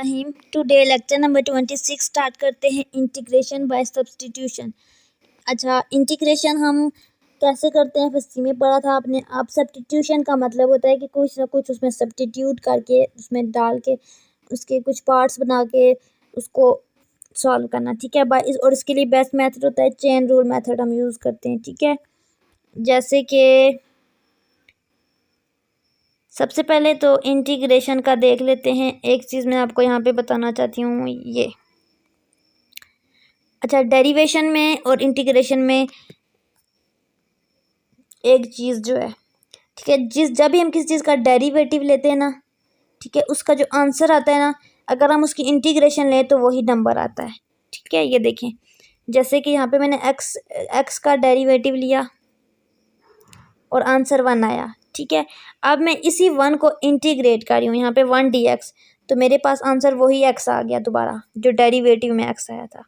रहीम today lecture number 26 start करते हैं integration by substitution. अच्छा, इंटीग्रेशन हम कैसे करते हैं फिर में पढ़ा था आपने। अब सब्स्टिट्यूशन का मतलब होता है कि कुछ ना कुछ उसमें सब्स्टिट्यूट करके उसमें डाल के उसके कुछ पार्ट्स बना के उसको सॉल्व करना, ठीक है। और इसके लिए बेस्ट मेथड होता है चेन रूल मेथड, हम यूज़ करते हैं, ठीक है। जैसे कि सबसे पहले तो इंटीग्रेशन का देख लेते हैं। एक चीज़ मैं आपको यहाँ पे बताना चाहती हूँ ये। अच्छा, डेरिवेशन में और इंटीग्रेशन में एक चीज़ जो है, ठीक है, जब भी हम किसी चीज़ का डेरिवेटिव लेते हैं ना, ठीक है, उसका जो आंसर आता है ना, अगर हम उसकी इंटीग्रेशन लें तो वही नंबर आता है, ठीक है। ये देखें, जैसे कि यहाँ पे मैंने एक्स का डेरिवेटिव लिया और आंसर 1 आया, ठीक है। अब मैं इसी 1 को इंटीग्रेट कर रही हूँ, यहाँ पे 1 dx, तो मेरे पास आंसर वही x आ गया दोबारा, जो डेरिवेटिव में x आया था,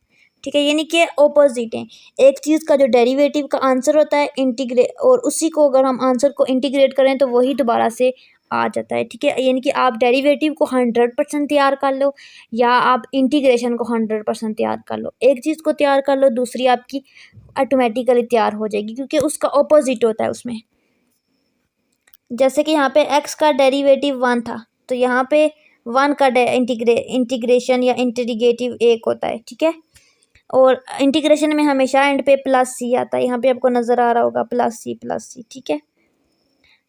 ठीक है। यानी कि ऑपोजिट है। एक चीज़ का जो डेरिवेटिव का आंसर होता है और उसी को अगर हम आंसर को इंटीग्रेट करें तो वही दोबारा से आ जाता है, ठीक है। यानी कि आप डेरिवेटिव को 100% तैयार कर लो या आप इंटीग्रेशन को 100% तैयार कर लो। एक चीज़ को तैयार कर लो, दूसरी आपकी ऑटोमेटिकली तैयार हो जाएगी, क्योंकि उसका ऑपोजिट होता है उसमें। जैसे कि यहाँ पे x का डेरिवेटिव 1 था, तो यहाँ पे 1 का इंटीग्रेशन या इंटीग्रेटिव 1 होता है, ठीक है। और इंटीग्रेशन में हमेशा एंड पे प्लस सी आता है, यहाँ पे आपको नज़र आ रहा होगा प्लस सी, ठीक है।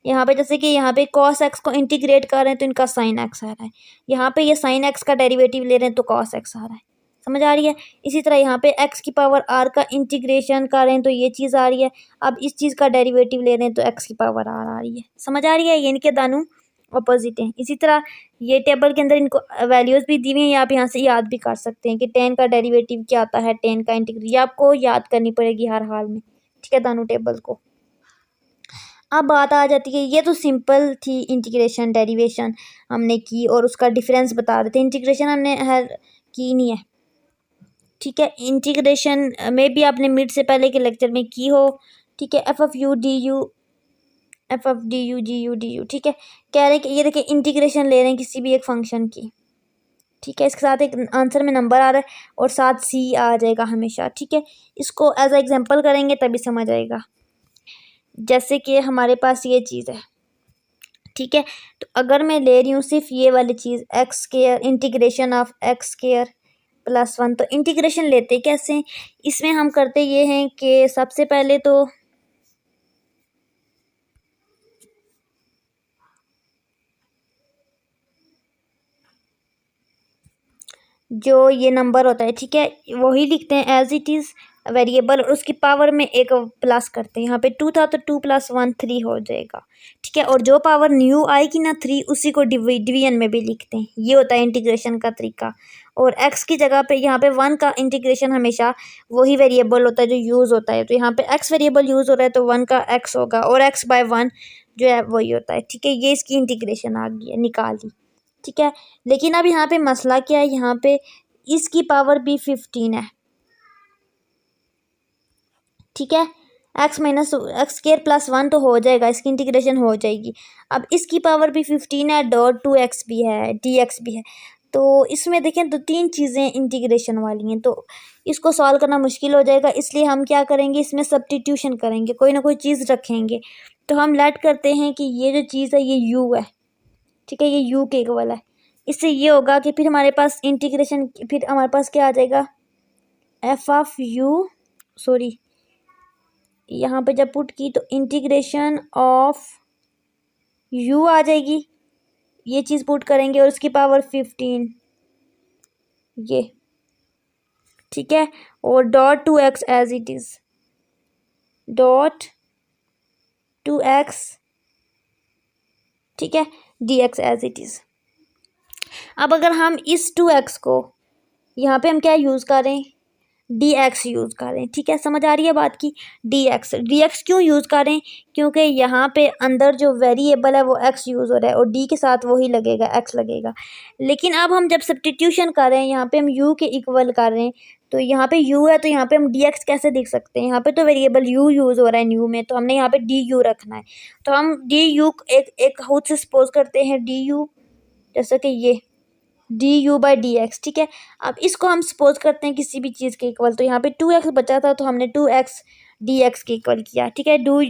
यहाँ पे जैसे कि यहाँ पे cos x को इंटीग्रेट कर रहे हैं तो इनका sin x आ रहा है, यहाँ पे ये sin x का डेरिवेटिव ले रहे हैं तो cos x आ रहा है, समझ आ रही है। इसी तरह यहाँ पे x की पावर r का इंटीग्रेशन कर रहे हैं तो ये चीज़ आ रही है। अब इस चीज़ का डेरिवेटिव ले रहे हैं तो x की पावर r आ रही है, समझ आ रही है। यानी कि दोनों अपोजिट हैं। इसी तरह ये टेबल के अंदर इनको वैल्यूज़ भी दी हुई हैं, आप यहाँ से याद भी कर सकते हैं कि 10 का डेरिवेटिव क्या आता है, 10 का इंटीग्रेट, ये आपको याद करनी पड़ेगी हर हाल में, ठीक है, दोनों टेबल को। अब बात आ जाती है, ये तो सिंपल थी इंटीग्रेशन, डेरिवेशन हमने की और उसका डिफरेंस बता रहे थे। इंटीग्रेशन हमने की नहीं है, ठीक है। इंटीग्रेशन में भी आपने मिड से पहले के लेक्चर में की हो, ठीक है। F of U D U G U D U, ठीक है। कह रहे हैं कि ये देखिए इंटीग्रेशन ले रहे हैं किसी भी एक फंक्शन की, ठीक है। इसके साथ एक आंसर में नंबर आ रहा है और साथ सी आ जाएगा हमेशा, ठीक है। इसको एज एग्जाम्पल करेंगे तभी समझ आएगा। जैसे कि हमारे पास ये चीज़ है, ठीक है, तो अगर मैं ले रही हूँ सिर्फ ये वाली चीज़ x square integration of x square plus 1, तो इंटीग्रेशन लेते कैसे हैं, इसमें हम करते ये हैं कि सबसे पहले तो जो ये नंबर होता है, ठीक है, वही लिखते हैं एज इट इज़ वेरिएबल और उसकी पावर में एक प्लस करते हैं। यहाँ पे 2 था तो 2 + 1 3 हो जाएगा, ठीक है। और जो पावर न्यू आएगी ना 3, उसी को डिवीजन में भी लिखते हैं। ये होता है इंटीग्रेशन का तरीका। और x की जगह पे यहाँ पे 1 का इंटीग्रेशन हमेशा वही वेरिएबल होता है जो यूज़ होता है, तो यहाँ पे x वेरिएबल यूज़ हो रहा है तो 1 का x होगा और x/1 जो है वही होता है, ठीक है। ये इसकी इंटीग्रेशन आ गई है, निकाल दी, ठीक है। लेकिन अब यहाँ पे मसला क्या है, यहाँ पे इसकी पावर भी 15 है, ठीक है। x - x² + 1 तो हो जाएगा, इसकी इंटीग्रेशन हो जाएगी। अब इसकी पावर भी 15 है, डॉट 2x भी है, dx भी है, तो इसमें देखें तो 3 चीज़ें इंटीग्रेशन वाली हैं, तो इसको सॉल्व करना मुश्किल हो जाएगा। इसलिए हम क्या करेंगे, इसमें सब्स्टिट्यूशन करेंगे, कोई ना कोई चीज़ रखेंगे। तो हम लेट करते हैं कि ये जो चीज़ है ये u है, ठीक है, ये u के इक्वल है। इससे ये होगा कि फिर हमारे पास इंटीग्रेशन, फिर हमारे पास क्या आ जाएगा, एफ ऑफ यू, सॉरी यहाँ पे जब पुट की तो इंटीग्रेशन ऑफ u आ जाएगी, ये चीज़ पुट करेंगे और उसकी पावर 15, ये, ठीक है। और dot 2x as it is, dot 2x, ठीक है, dx एज इट इज़। अब अगर हम इस 2x को यहाँ पे हम क्या यूज़ करें, dx यूज़ करें, ठीक है, समझ आ रही है बात की। dx क्यों यूज़ करें, क्योंकि यहाँ पे अंदर जो वेरिएबल है वो x यूज़ हो रहा है और d के साथ वही लगेगा, x लगेगा। लेकिन अब हम जब सब्स्टिट्यूशन कर रहे हैं, यहाँ पे हम u के इक्वल कर रहे हैं, तो यहाँ पे u है तो यहाँ पे हम dx कैसे देख सकते हैं, यहाँ पे तो वेरिएबल u यूज़ हो रहा है न्यू में, तो हमने यहाँ पे du रखना है। तो हम du एक खुद से सपोज करते हैं du, जैसे कि ये du/dx, ठीक है। अब इसको हम सपोज करते हैं किसी भी चीज़ के इक्वल, तो यहाँ पे 2x बचा था तो हमने 2x dx के इक्वल किया, ठीक है। du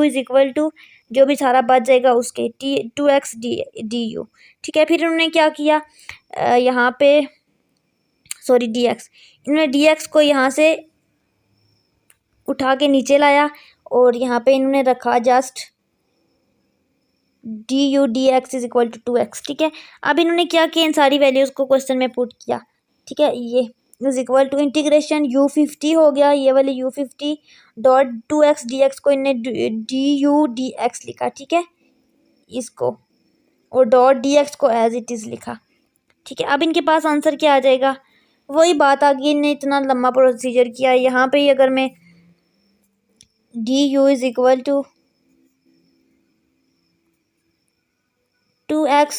इज इक्वल टू जो भी सारा बच जाएगा उसके 2x du, ठीक है। फिर उन्होंने क्या किया, यहाँ पे सॉरी dx, इन्होंने dx को यहाँ से उठा के नीचे लाया और यहाँ पे इन्होंने रखा just du/dx is equal to 2x, ठीक है। अब इन्होंने क्या किया, इन सारी वैल्यूज़ को क्वेश्चन में पुट किया, ठीक है। ये is equal to integration u50 हो गया, ये वाले u50 डॉट 2x dx को इन्हें du/dx लिखा, ठीक है, इसको, और डॉट dx को एज इट इज़ लिखा, ठीक है। अब इनके पास आंसर क्या आ जाएगा, वही बात आ गई, इन्हें इतना लंबा प्रोसीजर किया। यहाँ पे अगर मैं du is equal to 2x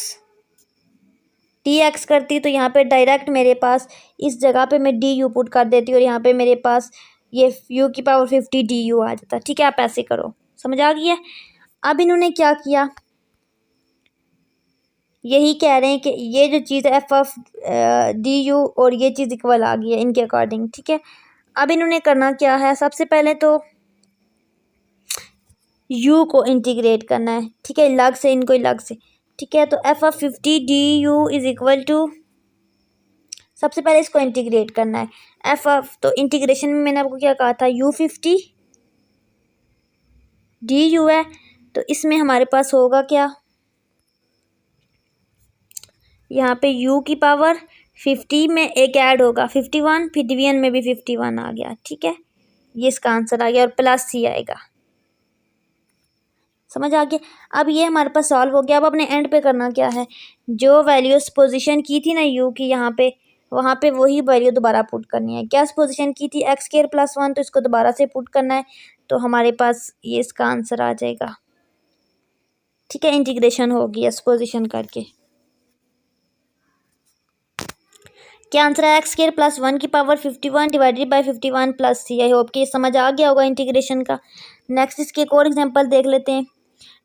dx करती तो यहाँ पे डायरेक्ट मेरे पास इस जगह पे मैं du पुट कर देती और यहाँ पे मेरे पास ये u⁻50 du आ जाता, ठीक है। आप ऐसे करो, समझ आ गई है। अब इन्होंने क्या किया, यही कह रहे हैं कि ये जो चीज़ है f(du) और ये चीज़ इक्वल आ गई है इनके अकॉर्डिंग, ठीक है। अब इन्होंने करना क्या है, सबसे पहले तो u को इंटीग्रेट करना है, ठीक है, लग से, इनको लग से, ठीक है। तो f(50 du) is equal to, सबसे पहले इसको इंटीग्रेट करना है तो इंटीग्रेशन में मैंने आपको क्या कहा था, u50 du है, तो इसमें हमारे पास होगा क्या, यहाँ पे u⁻50 में एक ऐड होगा 51, फिर डिवीजन में भी 51 आ गया, ठीक है। ये इसका आंसर आ गया और प्लस c आएगा, समझ आ गया। अब ये हमारे पास सॉल्व हो गया। अब अपने एंड पे करना क्या है, जो वैल्यूज पोजीशन की थी ना u की यहाँ पे, वहाँ पे वही वैल्यू दोबारा पुट करनी है। क्या पोजीशन की थी x² + 1, तो इसको दोबारा से पुट करना है, तो हमारे पास ये इसका आंसर आ जाएगा, ठीक है। इंटीग्रेशन होगी इस पोजीशन करके, क्या आंसर है, x² + 1 की power 51 divided by 51 plus c। I hope कि समझ आ गया होगा इंटीग्रेशन का। नेक्स्ट इसके एक और एग्जांपल देख लेते हैं।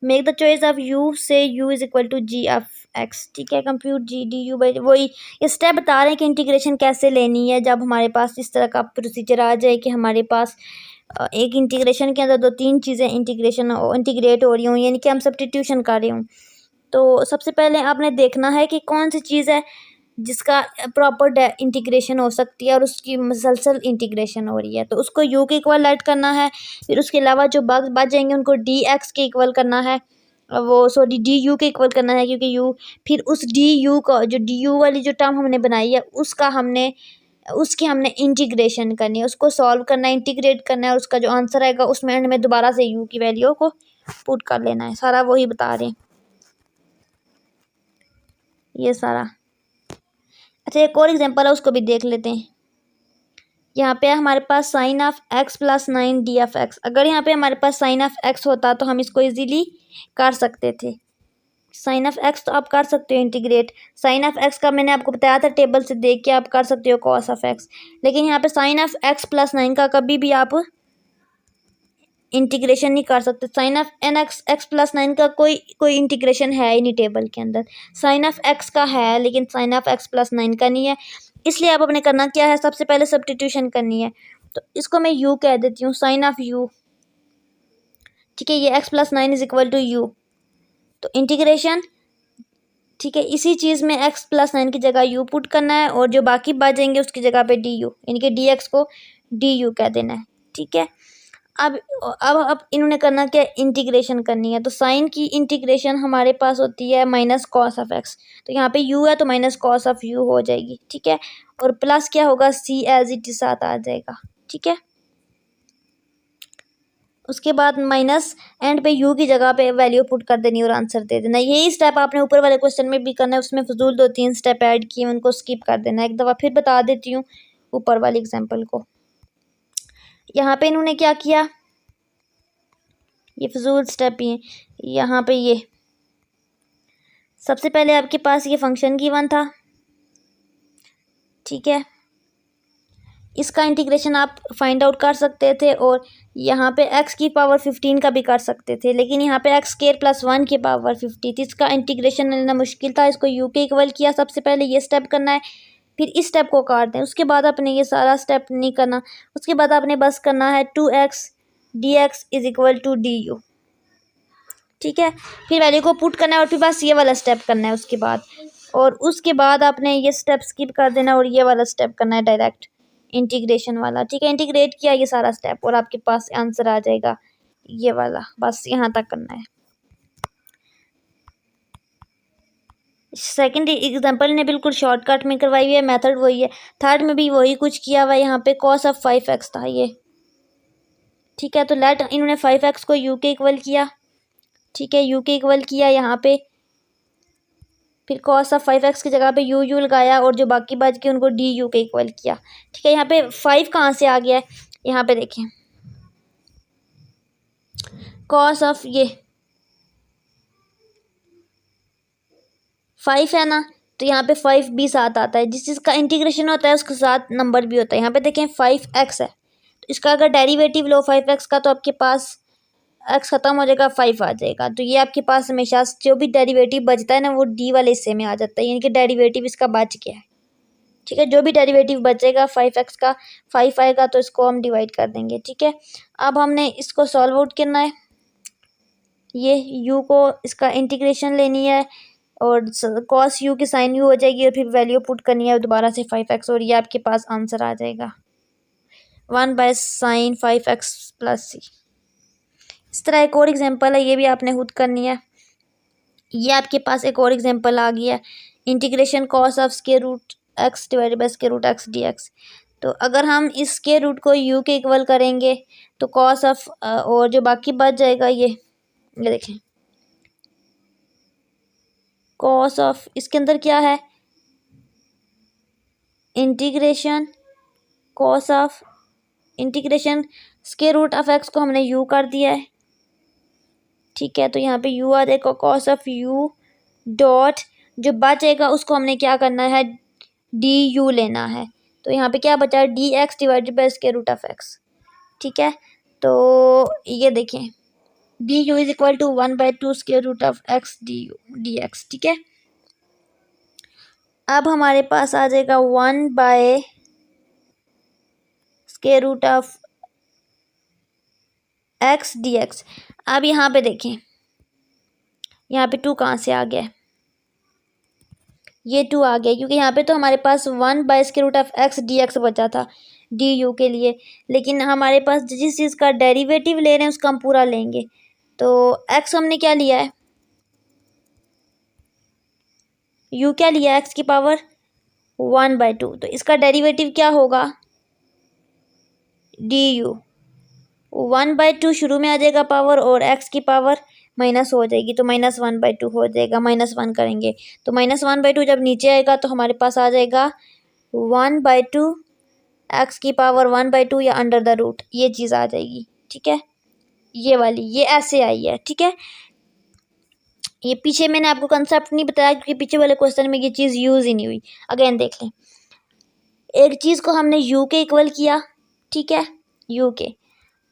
Make the choice of u से u is equal to g of x, ठीक है। कंप्यूट g du बाई, वही ये स्टेप बता रहे हैं कि इंटीग्रेशन कैसे लेनी है जब हमारे पास इस तरह का प्रोसीजर आ जाए कि हमारे पास एक इंटीग्रेशन के अंदर 2-3 चीज़ें इंटीग्रेट हो रही हों, यानी कि हम सब्स्टिट्यूशन कर रहे हों। तो सबसे पहले आपने देखना है कि कौन सी चीज़ है जिसका प्रॉपर इंटीग्रेशन हो सकती है और उसकी मुसलसल इंटीग्रेशन हो रही है, तो उसको u के इक्वल ऐड करना है। फिर उसके अलावा जो बच जाएंगे उनको dx के इक्वल करना है, वो सॉरी du के इक्वल करना है, क्योंकि u, फिर उस du को, जो du वाली जो टर्म हमने बनाई है उसकी हमने इंटीग्रेशन करनी है, उसको सॉल्व करना है, इंटीग्रेट करना है, और उसका जो आंसर आएगा उसमें एंड में दोबारा से u की वैल्यू को पुट कर लेना है। सारा वही बता रहे हैं ये सारा। अच्छा, एक और एग्जांपल है, उसको भी देख लेते हैं। यहाँ पे हमारे पास sin of x + 9 d of x। अगर यहाँ पे हमारे पास sin ऑफ x होता तो हम इसको इजीली कर सकते थे। sin ऑफ x तो आप कर सकते हो इंटीग्रेट, sin ऑफ x का मैंने आपको बताया था, टेबल से देख के आप कर सकते हो cos ऑफ x। लेकिन यहाँ पे sin ऑफ x + 9 का कभी भी आप इंटीग्रेशन नहीं कर सकते। साइन ऑफ x + 9 का कोई इंटीग्रेशन है ही नहीं टेबल के अंदर। साइन ऑफ x का है लेकिन साइन ऑफ x + 9 का नहीं है। इसलिए आप अपने करना क्या है, सबसे पहले सब्स्टिट्यूशन करनी है। तो इसको मैं u कह देती हूँ, साइन ऑफ u, ठीक है। ये x + 9 is equal to u, तो इंटीग्रेशन, ठीक है। इसी चीज़ में x + 9 की जगह u पुट करना है और जो बाकी बच जाएंगे उसकी जगह पे du, यानी कि dx को du कह देना है, ठीक है। अब इन्होंने करना क्या, इंटीग्रेशन करनी है। तो साइन की इंटीग्रेशन हमारे पास होती है माइनस कॉस ऑफ x, तो यहाँ पे u है तो माइनस कॉस ऑफ u हो जाएगी, ठीक है। और प्लस क्या होगा, c एज इट इज साथ आ जाएगा, ठीक है। उसके बाद माइनस एंड पे u की जगह पे वैल्यू पुट कर देनी और आंसर दे देना। यही स्टेप आपने ऊपर वाले क्वेश्चन में भी करना है, उसमें फजूल 2-3 स्टेप ऐड किए, उनको स्किप कर देना। एक दफ़ा फिर बता देती हूँ ऊपर वाली एग्जाम्पल को। यहाँ पे इन्होंने क्या किया, ये फजूल स्टेप ही है। यहाँ पे ये सबसे पहले आपके पास ये फंक्शन गिवन था, ठीक है। इसका इंटीग्रेशन आप फाइंड आउट कर सकते थे और यहाँ पे x की पावर 15 का भी कर सकते थे, लेकिन यहाँ पे x स्क्वायर प्लस 1 की पावर 50 थी। इसका इंटीग्रेशन लेना मुश्किल था, इसको u के इक्वल किया। सबसे पहले ये स्टेप करना है, फिर इस स्टेप को काट दें, उसके बाद आपने ये सारा स्टेप नहीं करना। उसके बाद आपने बस करना है 2x dx is equal to du, ठीक है। फिर वैल्यू को पुट करना है और फिर बस ये वाला स्टेप करना है उसके बाद, और उसके बाद आपने ये स्टेप स्किप कर देना और ये वाला स्टेप करना है डायरेक्ट इंटीग्रेशन वाला, ठीक है। इंटीग्रेट किया ये सारा स्टेप और आपके पास आंसर आ जाएगा ये वाला, बस यहाँ तक करना है। सेकंड एग्जांपल ने बिल्कुल शॉर्टकट में करवाई हुई है, मेथड वही है। थर्ड में भी वही कुछ किया हुआ है, यहाँ पे cos ऑफ 5x था ये, ठीक है। तो लेट इन्होंने 5x को u के इक्वल किया, ठीक है, u के इक्वल किया यहाँ पे, फिर cos ऑफ 5x की जगह पे u लगाया और जो बाकी बच गए उनको du के इक्वल किया, ठीक है। यहाँ पे 5 कहाँ से आ गया है, यहाँ पे देखें cos ऑफ ये 5 है ना, तो यहाँ पे 5 भी साथ आता है। जिस चीज़ का इंटीग्रेशन होता है उसके साथ नंबर भी होता है। यहाँ पे देखें 5x है, तो इसका अगर डेरिवेटिव लो 5x का तो आपके पास x खत्म हो जाएगा, 5 आ जाएगा। तो ये आपके पास हमेशा जो भी डेरिवेटिव बचता है ना वो d वाले हिस्से में आ जाता है, यानी कि डेरिवेटिव इसका बच गया है, ठीक है। जो भी डेरिवेटिव बचेगा 5x का 5 आएगा तो इसको हम डिवाइड कर देंगे, ठीक है। अब हमने इसको सॉल्व आउट करना है, ये u को इसका इंटीग्रेशन लेनी है और cos u की साइन u हो जाएगी और फिर वैल्यू पुट करनी है दोबारा से 5x और ये आपके पास आंसर आ जाएगा 1/sin 5x प्लस c। इस तरह एक और एग्जांपल है, ये भी आपने खुद करनी है। ये आपके पास एक और एग्जांपल आ गया, integration cos of square root x divided by square root x dx। तो अगर हम इस स्क्वायर रूट को u के इक्वल करेंगे तो cos ऑफ और जो बाकी बच जाएगा ये देखें cos ऑफ, इसके अंदर क्या है integration cos of integration square root of x को हमने u कर दिया है, ठीक है। तो यहाँ पे u आ जाएगा cos ऑफ u डॉट जो बचेगा उसको हमने क्या करना है du लेना है। तो यहाँ पे क्या बचा है dx divided by square root of x, ठीक है। तो ये देखें du is equal to 1/2 square root of x dx, ठीक है। अब हमारे पास आ जाएगा 1 square root of x dx। अब यहाँ पे देखें यहाँ पे 2 कहाँ से आ गया है, ये 2 आ गया क्योंकि यहाँ पे तो हमारे पास 1/स्क्वायर रूट ऑफ x dx बचा था du के लिए, लेकिन हमारे पास जिस चीज़ का डेरिवेटिव ले रहे हैं उसका हम पूरा लेंगे। तो x हमने क्या लिया है u क्या लिया है x की पावर 1/2, तो इसका डेरिवेटिव क्या होगा du 1/2 शुरू में आ जाएगा पावर और x की पावर माइनस हो जाएगी तो -1/2 हो जाएगा, -1 करेंगे तो -1/2 जब नीचे आएगा तो हमारे पास आ जाएगा 1/2 x की पावर 1/2 या अंडर द रूट, ये चीज़ आ जाएगी, ठीक है। ये वाली ये ऐसे आई है, ठीक है। ये पीछे मैंने आपको कंसेप्ट नहीं बताया क्योंकि पीछे वाले क्वेश्चन में ये चीज़ यूज़ ही नहीं हुई। अगेन देख लें, एक चीज़ को हमने u के इक्वल किया, ठीक है, u के।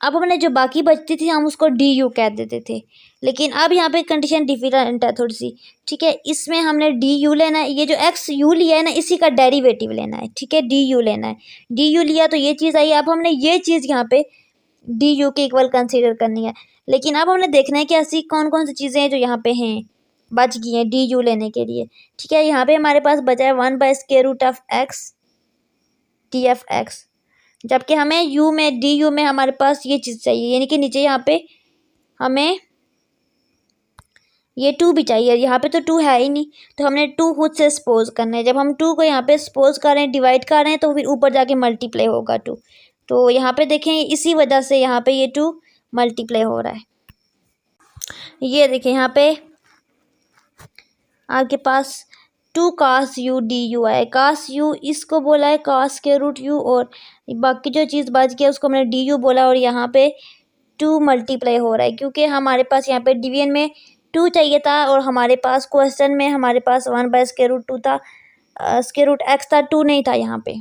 अब हमने जो बाकी बचती थी हम उसको du कह देते थे, लेकिन अब यहाँ पे कंडीशन डिफरेंट है थोड़ी सी, ठीक है। इसमें हमने du लेना है, ये जो x u लिया है ना इसी का डेरिवेटिव लेना है, ठीक है, du लेना है। du लिया तो ये चीज़ आई, अब हमने ये चीज़ यहाँ पे du के इक्वल कंसीडर करनी है। लेकिन अब हमने देखना है कि ऐसी कौन कौन सी चीज़ें हैं जो यहाँ पे हैं बच गई हैं du लेने के लिए, ठीक है। यहाँ पे हमारे पास बचा है 1/स्क्वायर रूट ऑफ x df(x), जबकि हमें u में du में हमारे पास ये चीज़ चाहिए, यानी कि नीचे यहाँ पे हमें ये 2 भी चाहिए, यहाँ पे तो 2 है ही नहीं, तो हमने 2 खुद से सपोज करना है। जब हम 2 को यहाँ पे सपोज कर रहे हैं डिवाइड कर रहे हैं तो फिर ऊपर जाके मल्टीप्लाई होगा 2, तो यहाँ पे देखें इसी वजह से यहाँ पे ये 2 मल्टीप्लाई हो रहा है। ये देखें यहाँ पे आपके पास 2 cos u du है, cos u इसको बोला है cos स्क्वायर रूट u और बाकी जो चीज़ बच गया उसको हमने du बोला और यहाँ पे 2 मल्टीप्लाई हो रहा है क्योंकि हमारे पास यहाँ पे डिवीजन में 2 चाहिए था और हमारे पास क्वेश्चन में हमारे पास 1/स्क्वायर रूट 2 था, स्क्वायर रूट x था, 2 नहीं था यहाँ पे,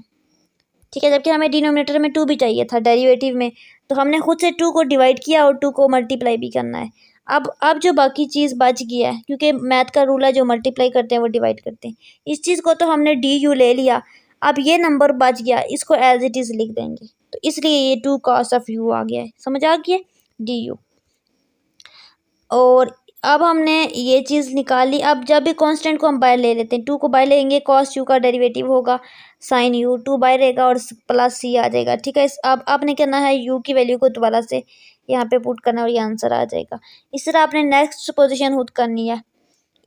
ठीक है, जबकि हमें डिनोमिनेटर में 2 भी चाहिए था डेरिवेटिव में, तो हमने खुद से 2 को डिवाइड किया और 2 को मल्टीप्लाई भी करना है। अब जो बाकी चीज़ बच गया है, क्योंकि मैथ का रूल है जो मल्टीप्लाई करते हैं वो डिवाइड करते हैं, इस चीज़ को तो हमने डी यू ले लिया। अब ये नंबर बच गया, इसको एज इट इज़ लिख देंगे, तो इसलिए ये 2 cos ऑफ यू आ गया है। समझ आ गया, डी यू। और अब हमने ये चीज़ निकाली। अब जब भी कांस्टेंट को हम बाहर ले लेते हैं, 2 को बाहर लेंगे, cos यू का डेरिवेटिव होगा sin यू, 2 बाहर रहेगा और प्लस सी आ जाएगा। ठीक है, अब आपने करना है यू की वैल्यू को दोबारा से यहाँ पे पुट करना और ये आंसर आ जाएगा। इस तरह आपने नेक्स्ट पोजीशन खुद करनी है।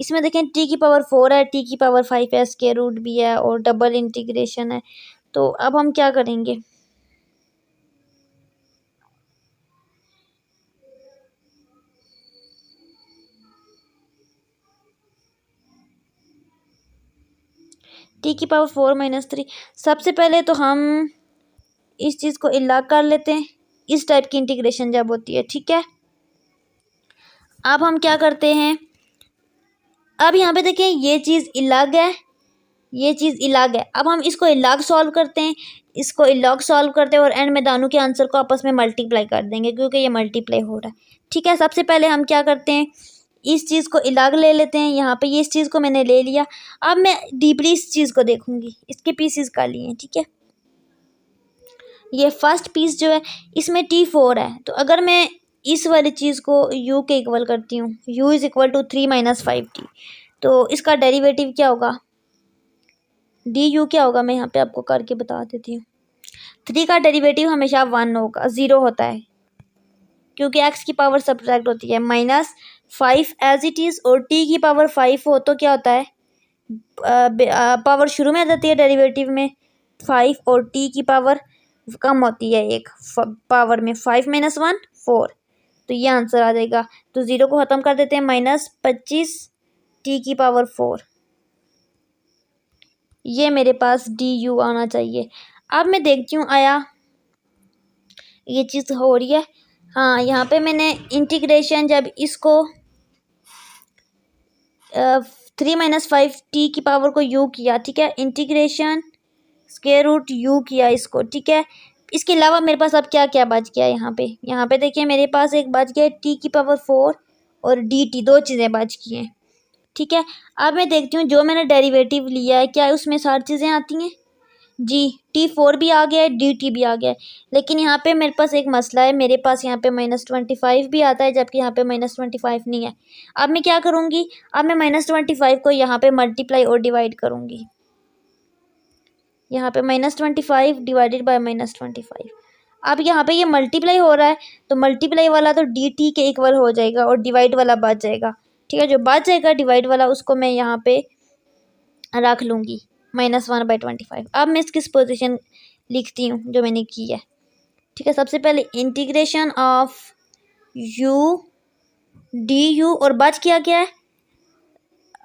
इसमें देखें टी की पावर 4 है, टी की पावर 5 है, स्क्वायर रूट भी है और डबल इंटीग्रेशन है। तो अब हम क्या करेंगे, टी की पावर 4 - 3। सबसे पहले तो हम इस चीज़ को इलाग कर लेते हैं, इस टाइप की इंटीग्रेशन जब होती है। ठीक है, अब हम क्या करते हैं, अब यहाँ पे देखें ये चीज़ इलाग है, ये चीज़ इलाग है। अब हम इसको इलाग सॉल्व करते हैं, इसको इलाग सॉल्व करते हैं और एंड में दोनों के आंसर को आपस में मल्टीप्लाई कर देंगे, क्योंकि ये मल्टीप्लाई हो रहा है। ठीक है, सबसे पहले हम क्या करते हैं, इस चीज़ को इलाग ले लेते हैं। यहाँ पे ये इस चीज़ को मैंने ले लिया। अब मैं डीपली इस चीज़ को देखूंगी, इसके पीसेस कर लिए हैं। ठीक है, ये फर्स्ट पीस जो है इसमें T4 है, तो अगर मैं इस वाली चीज़ को u के इक्वल करती हूँ, u is equal to 3 - 5t, तो इसका डेरिवेटिव क्या होगा, डी यू क्या होगा, मैं यहाँ पे आपको करके बता देती हूँ। 3 का डेरिवेटिव हमेशा 1 होगा, 0 होता है, क्योंकि x की पावर सब्ट्रैक्ट होती है। -5 एज इट इज़, और t की पावर 5 हो तो क्या होता है, पावर शुरू में आ जाती है डेरिवेटिव में 5, और t की पावर कम होती है एक पावर में, 5 - 1 4, तो ये आंसर आ जाएगा। तो 0 को ख़त्म कर देते हैं, -25 t की पावर 4, ये मेरे पास डी यू आना चाहिए। अब मैं देखती हूँ आया ये चीज़ हो रही है। हाँ, यहाँ पे मैंने इंटीग्रेशन जब इसको 3 - 5 टी की पावर को यू किया, ठीक है, इंटीग्रेशन स्क्वायर रूट यू किया इसको। ठीक है, इसके अलावा मेरे पास अब क्या क्या बच गया यहाँ पे देखिए, मेरे पास एक बच गया टी की पावर 4 और डी टी, 2 चीज़ें बच गई हैं। ठीक है, अब मैं देखती हूँ जो मैंने डेरिवेटिव लिया है क्या उसमें सारी चीज़ें आती हैं जी। T4 भी आ गया है, DT भी आ गया है, लेकिन यहाँ पे मेरे पास एक मसला है, मेरे पास यहाँ पे -25 भी आता है, जबकि यहाँ पे -25 नहीं है। अब मैं क्या करूँगी, अब मैं -25 को यहाँ पे मल्टीप्लाई और डिवाइड करूँगी। यहाँ पे -25 डिवाइडेड बाय -25। अब यहाँ पे ये मल्टीप्लाई हो रहा है, तो मल्टीप्लाई वाला तो DT के इक्वल हो जाएगा और डिवाइड वाला बच जाएगा। ठीक है, जो बच जाएगा डिवाइड वाला उसको मैं यहाँ पे रख लूँगी, -1/25। अब मैं इसकी पोजीशन लिखती हूँ जो मैंने की है। ठीक है, सबसे पहले integration of u D you, और बच क्या क्या है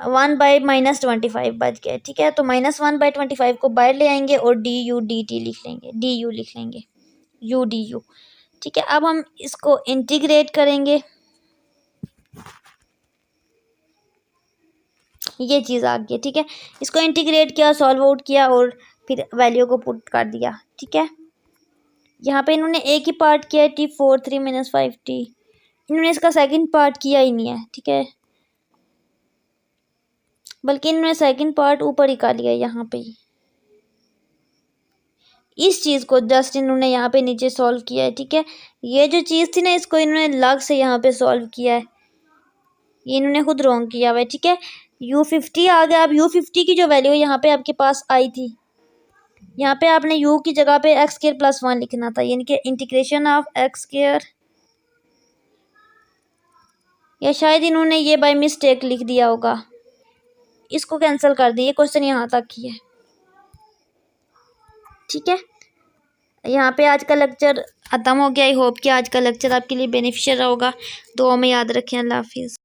1/-25 बच गया। ठीक है, तो -1/25 को बाहर ले आएंगे और डी यू डी टी लिख लेंगे, डी यू लिख लेंगे, यू डी यू। ठीक है, अब हम इसको इंटीग्रेट करेंगे, ये चीज़ आ गई। ठीक है, इसको इंटीग्रेट किया, सॉल्व आउट किया और फिर वैल्यू को पुट कर दिया। ठीक है, यहाँ पे इन्होंने एक ही पार्ट किया है T4 3 - 5t, इन्होंने इसका सेकंड पार्ट किया ही नहीं है। ठीक है, बल्कि इन्होंने सेकंड पार्ट ऊपर ही कर लिया यहाँ पे ही, इस चीज़ को जस्ट इन्होंने यहाँ पे नीचे सॉल्व किया है। ठीक है, ये जो चीज़ थी ना इसको इन्होंने अलग से यहाँ पे सॉल्व किया है, ये इन्होंने खुद रॉन्ग किया हुआ है। ठीक है, U50 आ गया। अब U50 की जो वैल्यू यहाँ पे आपके पास आई थी, यहाँ पे आपने u की जगह पे x² + 1 लिखना था, यानी कि इंटीग्रेशन ऑफ x², या शायद इन्होंने ये बाय मिस्टेक लिख दिया होगा, इसको कैंसिल कर दिए, क्वेश्चन यहाँ तक ही है। ठीक है, यहाँ पे आज का लेक्चर ख़त्म हो गया। आई होप कि आज का लेक्चर आपके लिए बेनिफिशियल होगा। दुआ में याद रखें। अल्लाह हाफिज़।